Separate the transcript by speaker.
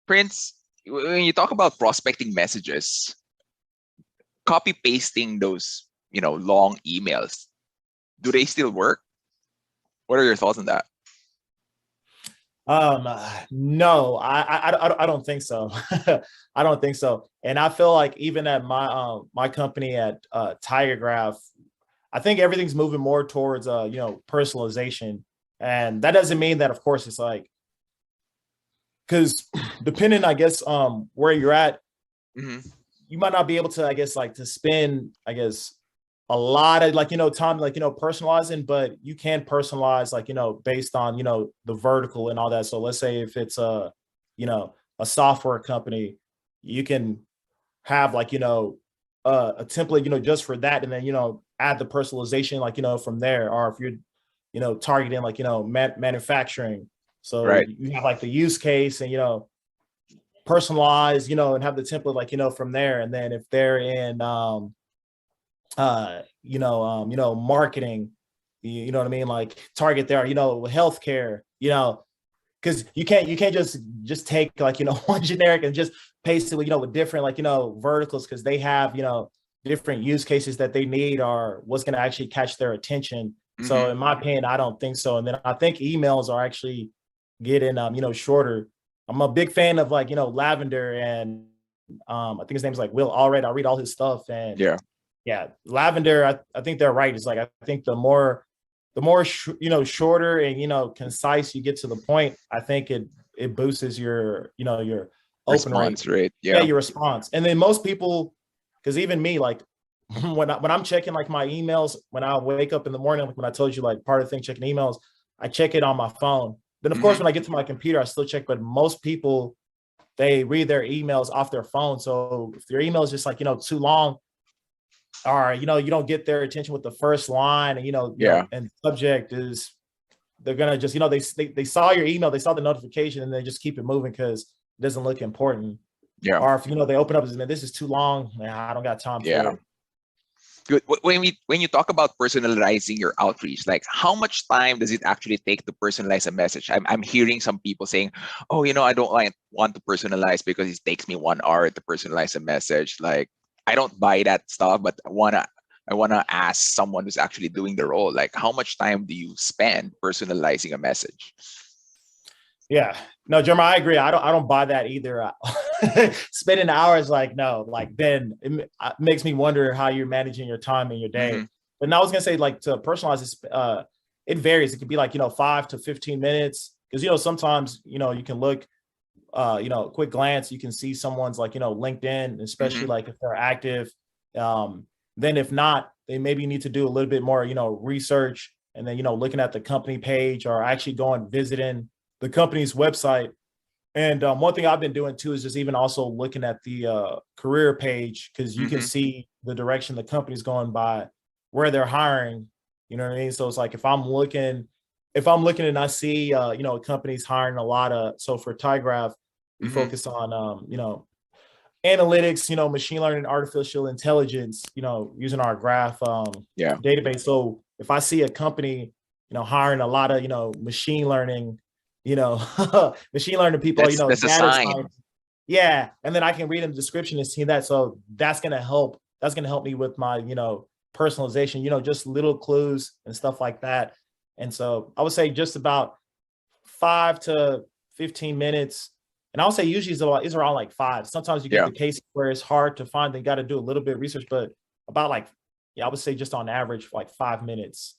Speaker 1: Prince, when you talk about prospecting messages, copy pasting those, long emails, do they still work? What are your thoughts on that?
Speaker 2: No, I don't think so. I don't think so. And I feel like even at my company at Tigergraph, I think everything's moving more towards personalization. And that doesn't mean that, of course, it's like, because depending, I guess, where you're at,
Speaker 1: Hmm.
Speaker 2: you might not be able to, I guess, like to spend, I guess, a lot of like, time, like, personalizing, but you can personalize, like, based on, the vertical and all that. So let's say if it's a software company, you can have like, a template, just for that. And then, add the personalization, like, from there. Or if you're, targeting like, manufacturing. So
Speaker 1: Right.
Speaker 2: you have like the use case and, personalize, and have the template, like, from there. And then if they're in, marketing, you know what I mean? Like target there, healthcare, because you can't just take like, one generic and just paste it with, with different like, verticals, because they have, different use cases that they need or what's going to actually catch their attention. So
Speaker 1: Hmm.
Speaker 2: in my opinion, I don't think so. And then I think emails are actually getting shorter. I'm a big fan of like, Lavender, and I think his name's like Will Allred. I read all his stuff, and
Speaker 1: Yeah.
Speaker 2: yeah, Lavender, I think they're right. It's like, I think the more shorter and concise you get to the point, I think it boosts your your open rate.
Speaker 1: Response rate.
Speaker 2: Yeah,
Speaker 1: Yeah.
Speaker 2: your response. And then most people, because even me, like when I'm checking like my emails, when I wake up in the morning, like when I told you, like part of the thing checking emails, I check it on my phone. Then of course
Speaker 1: Hmm.
Speaker 2: when I get to my computer, I still check. But most people, they read their emails off their phone. So if their email is just like too long, or you don't get their attention with the first line, and
Speaker 1: Yeah.
Speaker 2: and subject is, they're gonna just they saw your email, they saw the notification, and they just keep it moving because it doesn't look important.
Speaker 1: Yeah.
Speaker 2: Or if they open up and say, man, this is too long, man, I don't got time for
Speaker 1: Yeah.
Speaker 2: it.
Speaker 1: Good. When you talk about personalizing your outreach, like how much time does it actually take to personalize a message? I'm hearing some people saying, "Oh, I don't want to personalize because it takes me 1 hour to personalize a message." Like I don't buy that stuff, but I wanna ask someone who's actually doing the role, like how much time do you spend personalizing a message?
Speaker 2: Yeah, no, Jeremiah, I agree. I don't buy that either. Spending hours, like, no, like, then it makes me wonder how you're managing your time in your day.
Speaker 1: Hmm.
Speaker 2: But now I was gonna say, like, to personalize this, it varies. It could be like 5 to 15 minutes, because sometimes you can look, quick glance, you can see someone's like LinkedIn, especially
Speaker 1: Hmm.
Speaker 2: like if they're active. Um, then if not, they maybe need to do a little bit more research, and then looking at the company page, or actually going visiting the company's website. And one thing I've been doing too is just even also looking at the career page, because you can
Speaker 1: Hmm.
Speaker 2: see the direction the company's going by, where they're hiring. You know what I mean? So it's like, if I'm looking and I see a company's hiring a lot of, so for Tygraph, we
Speaker 1: Hmm.
Speaker 2: focus on analytics, machine learning, artificial intelligence, using our graph
Speaker 1: Yeah.
Speaker 2: database. So if I see a company, hiring a lot of, machine learning, you know, machine learning people,
Speaker 1: That's a
Speaker 2: data
Speaker 1: sign.
Speaker 2: science. Yeah. And then I can read in the description and see that. So that's going to help. That's going to help me with my, personalization, just little clues and stuff like that. And so I would say just about 5 to 15 minutes. And I'll say usually it's around like five. Sometimes you get
Speaker 1: Yeah.
Speaker 2: the cases where it's hard to find, they got to do a little bit of research, but about like, yeah, I would say just on average, like 5 minutes.